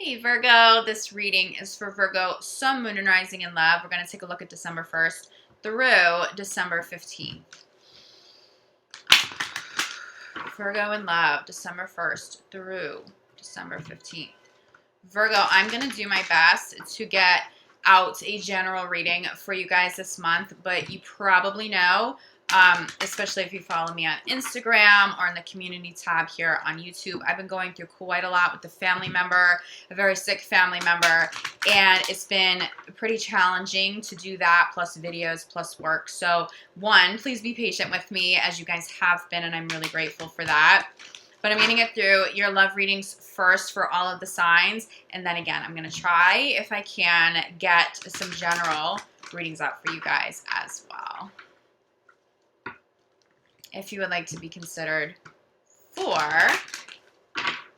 Hey Virgo, this reading is for Virgo, Sun, Moon, and Rising in Love. We're going to take a look at December 1st through December 15th. Virgo in Love, December 1st through December 15th. Virgo, I'm going to do my best to get out a general reading for you guys this month, but you probably know, especially if you follow me on Instagram or in the community tab here on YouTube, I've been going through quite a lot with a family member, a very sick family member, and it's been pretty challenging to do that, plus videos, plus work. So one, please be patient with me as you guys have been, and I'm really grateful for that. But I'm going to get through your love readings first for all of the signs. And then again, I'm going to try, if I can, get some general readings out for you guys as well. If you would like to be considered for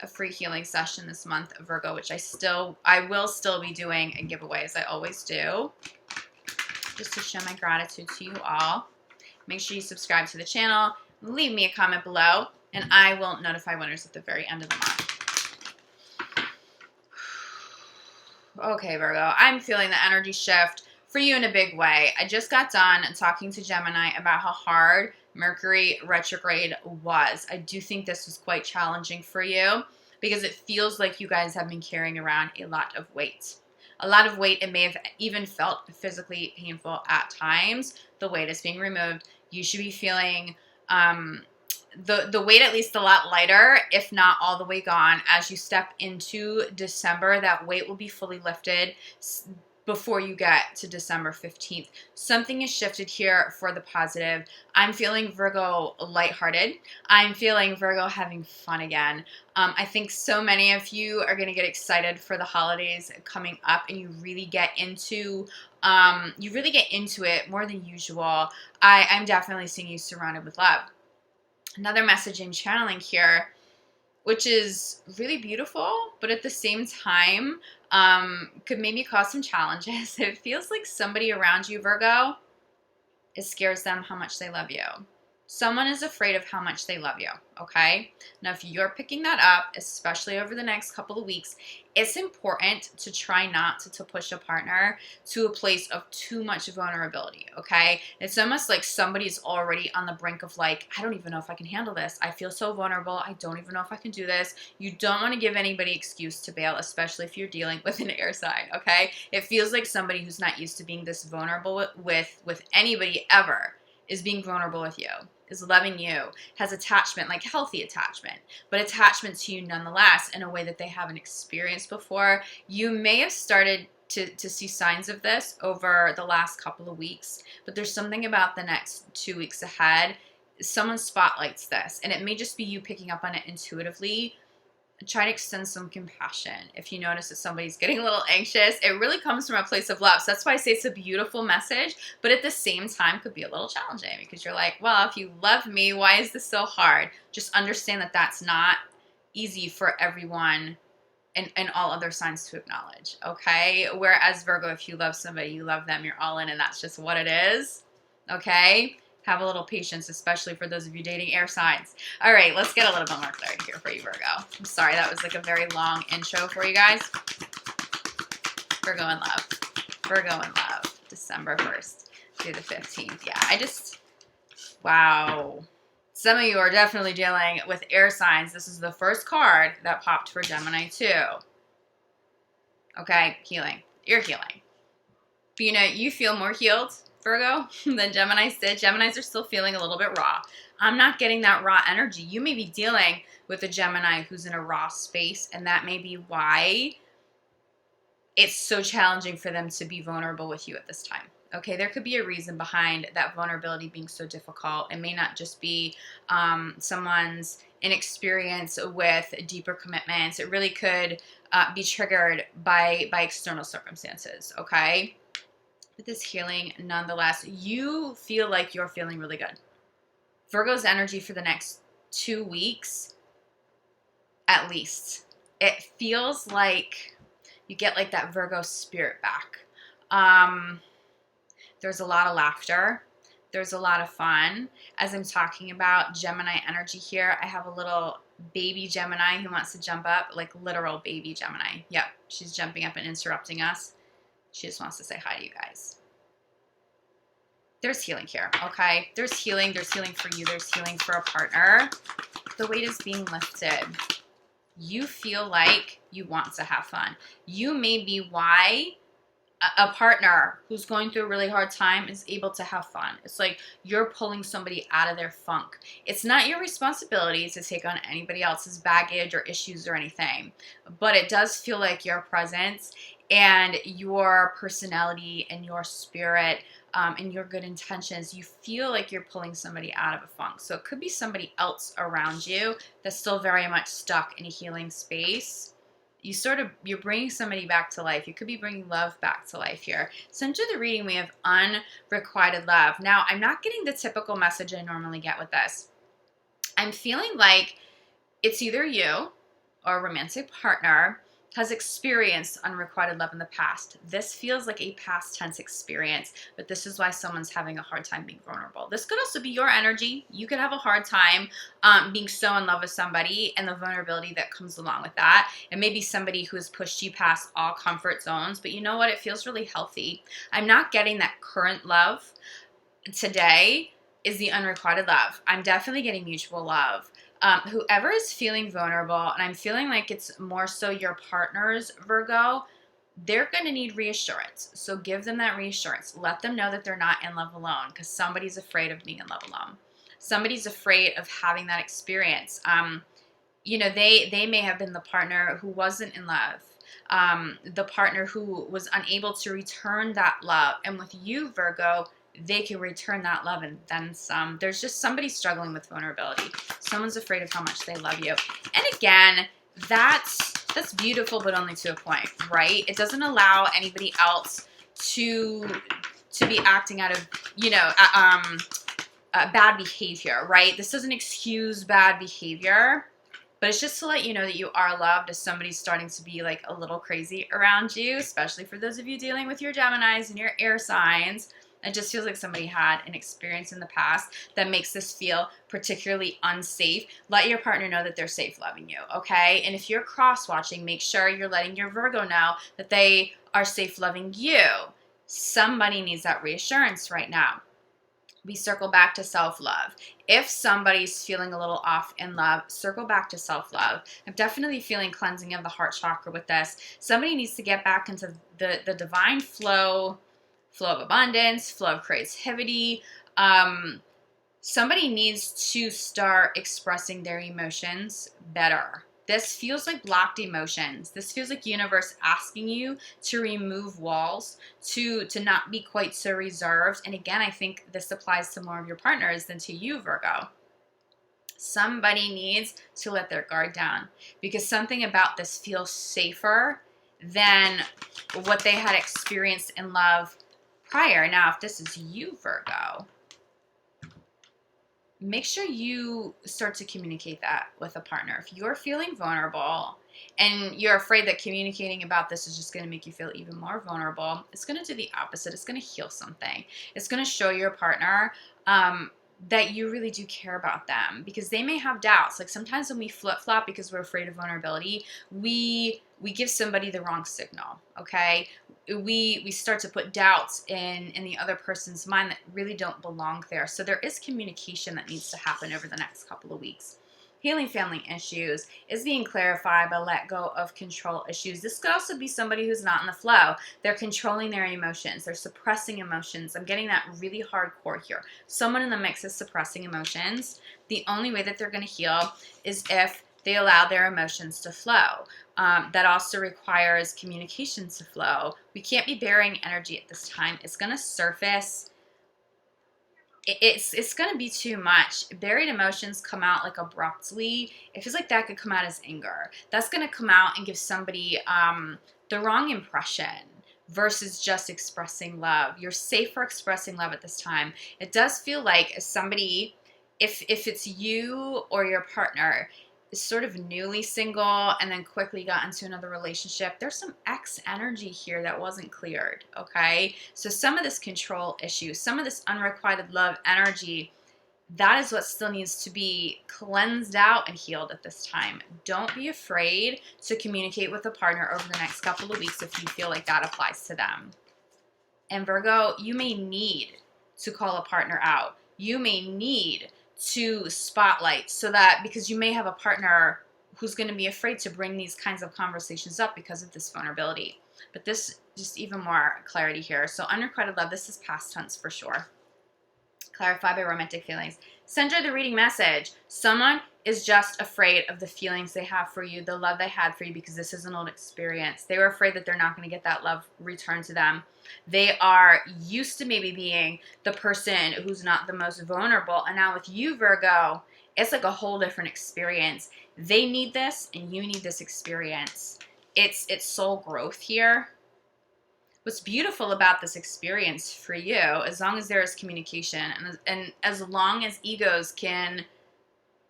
a free healing session this month, Virgo, which I will still be doing a giveaway as I always do, just to show my gratitude to you all. Make sure you subscribe to the channel, leave me a comment below, and I will notify winners at the very end of the month. Okay, Virgo, I'm feeling the energy shift for you in a big way. I just got done talking to Gemini about how hard Mercury retrograde was. I do think this was quite challenging for you because it feels like you guys have been carrying around a lot of weight. A lot of weight. It may have even felt physically painful at times. The weight is being removed. You should be feeling the weight at least a lot lighter, if not all the way gone. As you step into December, that weight will be fully lifted before you get to December 15th. Something is shifted here for the positive. I'm feeling Virgo lighthearted. I'm feeling Virgo having fun again. I think so many of you are going to get excited for the holidays coming up, and you really get into it more than usual. I'm definitely seeing you surrounded with love. Another message I'm channeling here, which is really beautiful, but at the same time, could maybe cause some challenges. It feels like somebody around you, Virgo, it scares them how much they love you. Someone is afraid of how much they love you, okay? Now, if you're picking that up, especially over the next couple of weeks, it's important to try not to push a partner to a place of too much vulnerability, okay? It's almost like somebody's already on the brink of like, I don't even know if I can handle this. I feel so vulnerable. I don't even know if I can do this. You don't want to give anybody excuse to bail, especially if you're dealing with an air sign, okay? It feels like somebody who's not used to being this vulnerable with anybody ever is being vulnerable with you, is loving you, has attachment, like healthy attachment, but attachment to you nonetheless in a way that they haven't experienced before. You may have started to see signs of this over the last couple of weeks, but there's something about the next 2 weeks ahead. Someone spotlights this, and it may just be you picking up on it intuitively. Try to extend some compassion. If you notice that somebody's getting a little anxious, it really comes from a place of love. So that's why I say it's a beautiful message, but at the same time could be a little challenging because you're like, well, if you love me, why is this so hard? Just understand that that's not easy for everyone and all other signs to acknowledge, okay? Whereas Virgo, if you love somebody, you love them, you're all in, and that's just what it is, okay? Have a little patience, especially for those of you dating air signs. All right, let's get a little bit more clarity here for you, Virgo. I'm sorry, that was like a very long intro for you guys. Virgo in love. Virgo in love. December 1st through the 15th. Yeah, wow. Some of you are definitely dealing with air signs. This is the first card that popped for Gemini too. Okay, healing. You're healing. But you feel more healed, Virgo, than Geminis did. Geminis are still feeling a little bit raw. I'm not getting that raw energy. You may be dealing with a Gemini who's in a raw space, and that may be why it's so challenging for them to be vulnerable with you at this time. Okay, there could be a reason behind that vulnerability being so difficult. It may not just be someone's inexperience with deeper commitments. It really could be triggered by external circumstances, okay? With this healing, nonetheless, you feel like you're feeling really good. Virgo's energy for the next 2 weeks, at least, it feels like you get like that Virgo spirit back. There's a lot of laughter. There's a lot of fun. As I'm talking about Gemini energy here, I have a little baby Gemini who wants to jump up, like literal baby Gemini. Yep, she's jumping up and interrupting us. She just wants to say hi to you guys. There's healing here, okay? There's healing for you. There's healing for a partner. The weight is being lifted. You feel like you want to have fun. You may be why a partner who's going through a really hard time is able to have fun. It's like you're pulling somebody out of their funk. It's not your responsibility to take on anybody else's baggage or issues or anything, but it does feel like your presence and your personality and your spirit and your good intentions, you feel like you're pulling somebody out of a funk. So it could be somebody else around you that's still very much stuck in a healing space. You're bringing somebody back to life. You could be bringing love back to life here. So into the reading, we have unrequited love. Now, I'm not getting the typical message I normally get with this. I'm feeling like it's either you or a romantic partner has experienced unrequited love in the past. This feels like a past tense experience, but this is why someone's having a hard time being vulnerable. This could also be your energy. You could have a hard time being so in love with somebody and the vulnerability that comes along with that. And maybe somebody who has pushed you past all comfort zones, but you know what? It feels really healthy. I'm not getting that current love today is the unrequited love. I'm definitely getting mutual love. Whoever is feeling vulnerable, and I'm feeling like it's more so your partner's Virgo, they're going to need reassurance. So give them that reassurance. Let them know that they're not in love alone, because somebody's afraid of being in love alone. Somebody's afraid of having that experience. They may have been the partner who wasn't in love, the partner who was unable to return that love. And with you, Virgo, they can return that love and then some. There's just somebody struggling with vulnerability. Someone's afraid of how much they love you. And again, that's beautiful, but only to a point, right? It doesn't allow anybody else to be acting out of, bad behavior, right? This doesn't excuse bad behavior, but it's just to let you know that you are loved as somebody's starting to be like a little crazy around you, especially for those of you dealing with your Geminis and your air signs. It just feels like somebody had an experience in the past that makes this feel particularly unsafe. Let your partner know that they're safe loving you, okay? And if you're cross-watching, make sure you're letting your Virgo know that they are safe loving you. Somebody needs that reassurance right now. We circle back to self-love. If somebody's feeling a little off in love, circle back to self-love. I'm definitely feeling cleansing of the heart chakra with this. Somebody needs to get back into the divine flow of abundance, flow of creativity. Somebody needs to start expressing their emotions better. This feels like blocked emotions. This feels like universe asking you to remove walls, to not be quite so reserved. And again, I think this applies to more of your partners than to you, Virgo. Somebody needs to let their guard down because something about this feels safer than what they had experienced in love prior. Now, if this is you, Virgo, make sure you start to communicate that with a partner. If you're feeling vulnerable and you're afraid that communicating about this is just going to make you feel even more vulnerable, it's going to do the opposite. It's going to heal something. It's going to show your partner that you really do care about them because they may have doubts. Like sometimes when we flip-flop because we're afraid of vulnerability, we give somebody the wrong signal, okay? We start to put doubts in the other person's mind that really don't belong there. So there is communication that needs to happen over the next couple of weeks. Healing family issues is being clarified by let go of control issues. This could also be somebody who's not in the flow. They're controlling their emotions. They're suppressing emotions. I'm getting that really hardcore here. Someone in the mix is suppressing emotions. The only way that they're going to heal is if they allow their emotions to flow. That also requires communication to flow. We can't be burying energy at this time. It's going to surface. It's going to be too much. Buried emotions come out like abruptly. It feels like that could come out as anger. That's going to come out and give somebody the wrong impression versus just expressing love. You're safe for expressing love at this time. It does feel like somebody, if it's you or your partner, is sort of newly single and then quickly got into another relationship. There's some ex energy here that wasn't cleared, okay? So some of this control issue, some of this unrequited love energy, that is what still needs to be cleansed out and healed at this time. Don't be afraid to communicate with a partner over the next couple of weeks if you feel like that applies to them. And Virgo, you may need to call a partner out. You may need to spotlight so that, because you may have a partner who's going to be afraid to bring these kinds of conversations up because of this vulnerability. But this, just even more clarity here. So unrequited love, this is past tense for sure. Clarified by romantic feelings. Send her the reading message. Someone is just afraid of the feelings they have for you, the love they had for you, because this is an old experience. They were afraid that they're not going to get that love returned to them. They are used to maybe being the person who's not the most vulnerable. And now with you, Virgo, it's like a whole different experience. They need this and you need this experience. It's soul growth here. What's beautiful about this experience for you, as long as there is communication and as long as egos can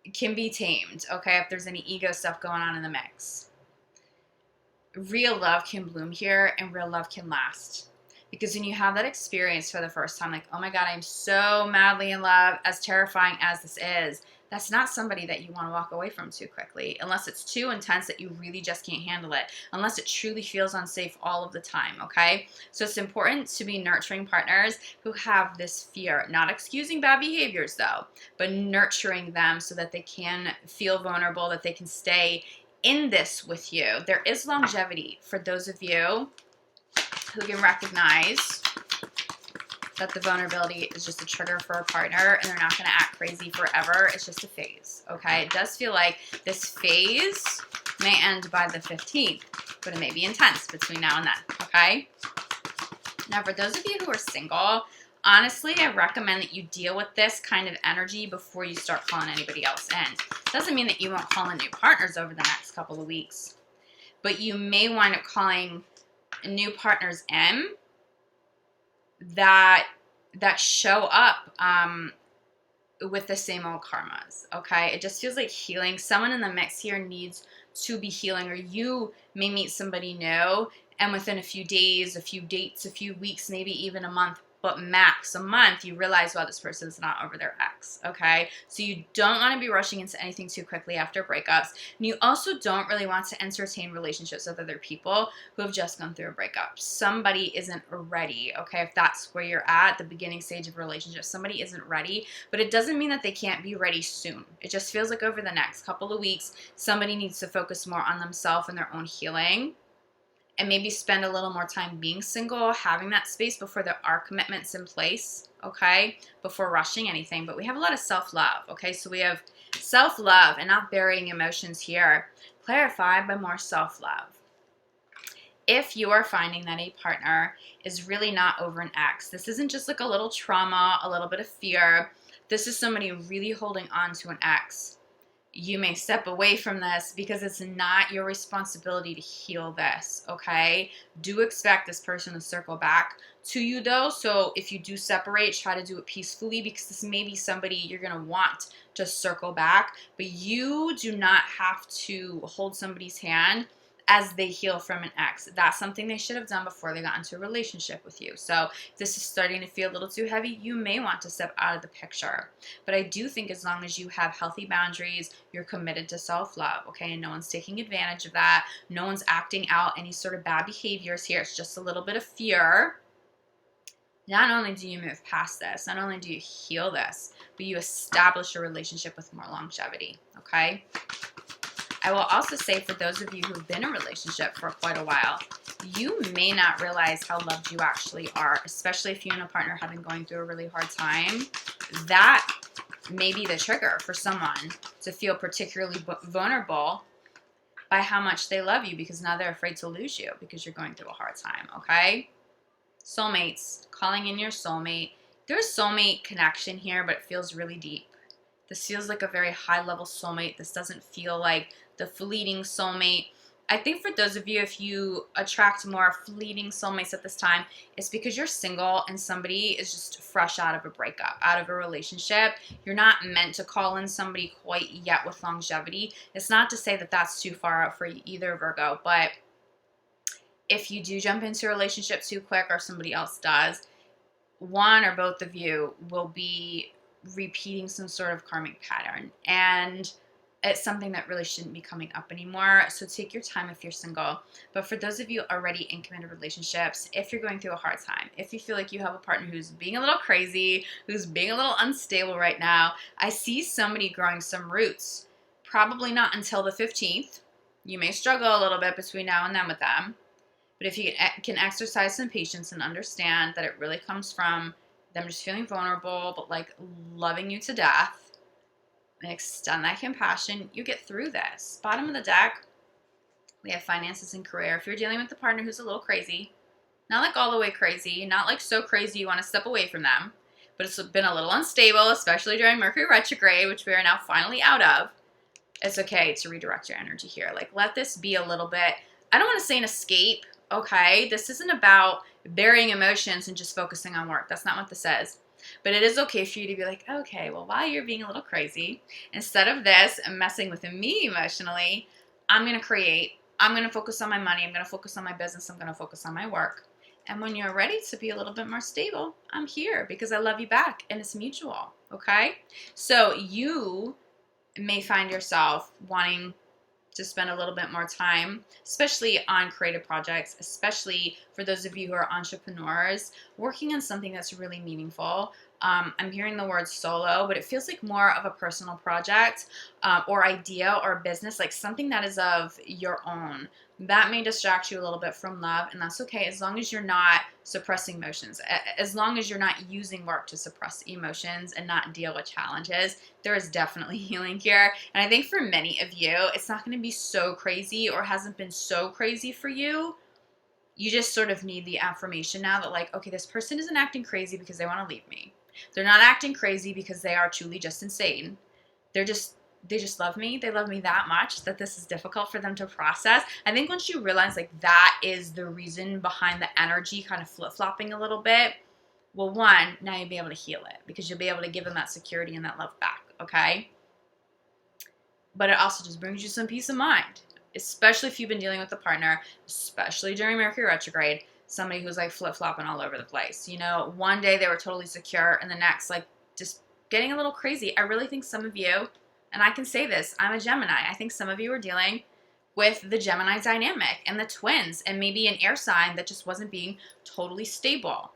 be tamed, okay, if there's any ego stuff going on in the mix, real love can bloom here and real love can last. Because when you have that experience for the first time, like, oh my God, I'm so madly in love, as terrifying as this is, that's not somebody that you want to walk away from too quickly, unless it's too intense that you really just can't handle it, unless it truly feels unsafe all of the time, okay? So it's important to be nurturing partners who have this fear, not excusing bad behaviors though, but nurturing them so that they can feel vulnerable, that they can stay in this with you. There is longevity for those of you who can recognize that the vulnerability is just a trigger for a partner and they're not going to act crazy forever. It's just a phase, okay? It does feel like this phase may end by the 15th, but it may be intense between now and then, okay? Now, for those of you who are single, honestly, I recommend that you deal with this kind of energy before you start calling anybody else in. Doesn't mean that you won't call in new partners over the next couple of weeks, but you may wind up calling new partners in that show up with the same old karmas, okay? It just feels like healing. Someone in the mix here needs to be healing, or you may meet somebody new and within a few days, a few dates, a few weeks, maybe even a month, but max a month, you realize, well, this person's not over their ex, okay? So you don't want to be rushing into anything too quickly after breakups. And you also don't really want to entertain relationships with other people who have just gone through a breakup. Somebody isn't ready, okay? If that's where you're at, the beginning stage of a relationship, somebody isn't ready, but it doesn't mean that they can't be ready soon. It just feels like over the next couple of weeks, somebody needs to focus more on themselves and their own healing, and maybe spend a little more time being single, having that space before there are commitments in place, okay, before rushing anything. But we have a lot of self-love, okay? So we have self-love and not burying emotions here, clarified by more self-love. If you are finding that a partner is really not over an ex, this isn't just like a little trauma, a little bit of fear. This is somebody really holding on to an ex. You may step away from this because it's not your responsibility to heal this, okay? Do expect this person to circle back to you though. So if you do separate, try to do it peacefully, because this may be somebody you're going to want to circle back, but you do not have to hold somebody's hand as they heal from an ex. That's something they should have done before they got into a relationship with you. So if this is starting to feel a little too heavy, you may want to step out of the picture. But I do think as long as you have healthy boundaries, you're committed to self-love, okay? And no one's taking advantage of that. No one's acting out any sort of bad behaviors here. It's just a little bit of fear. Not only do you move past this, not only do you heal this, but you establish a relationship with more longevity, okay? I will also say, for those of you who've been in a relationship for quite a while, you may not realize how loved you actually are, especially if you and a partner have been going through a really hard time. That may be the trigger for someone to feel particularly vulnerable by how much they love you, because now they're afraid to lose you because you're going through a hard time, okay? Soulmates, calling in your soulmate. There's soulmate connection here, but it feels really deep. This feels like a very high-level soulmate. This doesn't feel like the fleeting soulmate. I think for those of you, if you attract more fleeting soulmates at this time, it's because you're single and somebody is just fresh out of a breakup, out of a relationship. You're not meant to call in somebody quite yet with longevity. It's not to say that that's too far out for either, Virgo, but if you do jump into a relationship too quick or somebody else does, one or both of you will be repeating some sort of karmic pattern. And it's something that really shouldn't be coming up anymore. So take your time if you're single. But for those of you already in committed relationships, if you're going through a hard time, if you feel like you have a partner who's being a little crazy, who's being a little unstable right now, I see somebody growing some roots. Probably not until the 15th. You may struggle a little bit between now and then with them. But if you can exercise some patience and understand that it really comes from them just feeling vulnerable, but like loving you to death, and extend that compassion, you get through this. Bottom of the deck, we have finances and career. If you're dealing with a partner who's a little crazy, not like all the way crazy, not like so crazy you want to step away from them, but it's been a little unstable, especially during Mercury retrograde, which we are now finally out of, it's okay to redirect your energy here. Like, let this be a little bit, I don't want to say an escape, okay? This isn't about burying emotions and just focusing on work. That's not what this is. But it is okay for you to be like, okay, well, while you're being a little crazy, instead of this and messing with me emotionally, I'm going to create. I'm going to focus on my money. I'm going to focus on my business. I'm going to focus on my work. And when you're ready to be a little bit more stable, I'm here because I love you back and it's mutual, okay? So you may find yourself wanting to spend a little bit more time, especially on creative projects, especially for those of you who are entrepreneurs, working on something that's really meaningful. I'm hearing the word solo, but it feels like more of a personal project or idea or business, like something that is of your own. That may distract you a little bit from love, and that's okay as long as you're not suppressing emotions, as long as you're not using work to suppress emotions and not deal with challenges. There is definitely healing here, and I think for many of you, it's not going to be so crazy or hasn't been so crazy for you. You just sort of need the affirmation now that like, okay, this person isn't acting crazy because they want to leave me. They're not acting crazy because they are truly just insane. They just love me. They love me that much that this is difficult for them to process. I think once you realize like that is the reason behind the energy kind of flip-flopping a little bit, well, one, now you'll be able to heal it because you'll be able to give them that security and that love back, okay? But it also just brings you some peace of mind, especially if you've been dealing with a partner, especially during Mercury retrograde, somebody who's like flip-flopping all over the place. You know, one day they were totally secure and the next like just getting a little crazy. I really think some of you, and I can say this, I'm a Gemini. I think some of you are dealing with the Gemini dynamic and the twins and maybe an air sign that just wasn't being totally stable.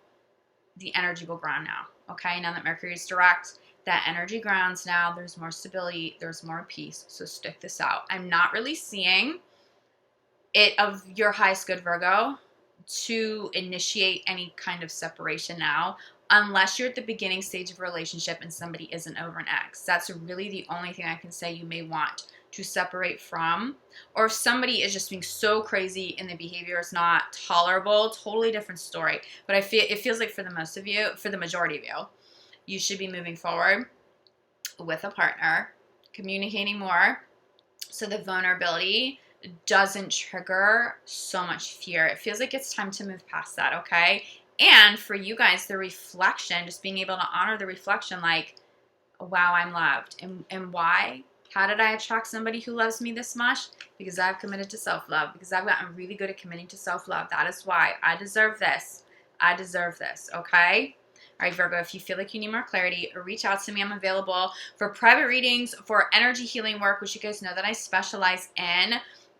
The energy will ground now, okay? Now that Mercury is direct, that energy grounds now. There's more stability. There's more peace. So stick this out. I'm not really seeing it of your highest good, Virgo, to initiate any kind of separation now, unless you're at the beginning stage of a relationship and somebody isn't over an ex. That's really the only thing I can say you may want to separate from. Or if somebody is just being so crazy and the behavior is not tolerable, totally different story. But it feels like for the most of you, for the majority of you, you should be moving forward with a partner, communicating more so the vulnerability doesn't trigger so much fear. It feels like it's time to move past that, okay? And for you guys, the reflection, just being able to honor the reflection like, wow, I'm loved. And why? How did I attract somebody who loves me this much? Because I've committed to self-love. Because I've gotten really good at committing to self-love. That is why. I deserve this. I deserve this, okay? All right, Virgo, if you feel like you need more clarity, reach out to me. I'm available for private readings, for energy healing work, which you guys know that I specialize in.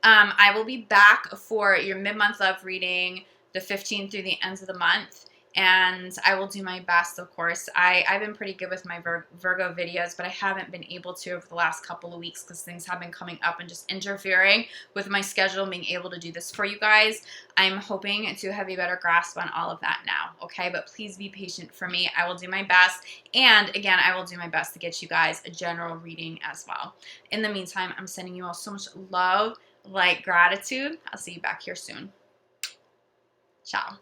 I will be back for your mid-month love reading, the 15th through the end of the month. And I will do my best, of course. I've been pretty good with my Virgo videos, but I haven't been able to over the last couple of weeks because things have been coming up and just interfering with my schedule, being able to do this for you guys. I'm hoping to have a better grasp on all of that now, okay? But please be patient for me. I will do my best. And again, I will do my best to get you guys a general reading as well. In the meantime, I'm sending you all so much love, light, gratitude. I'll see you back here soon. Ciao.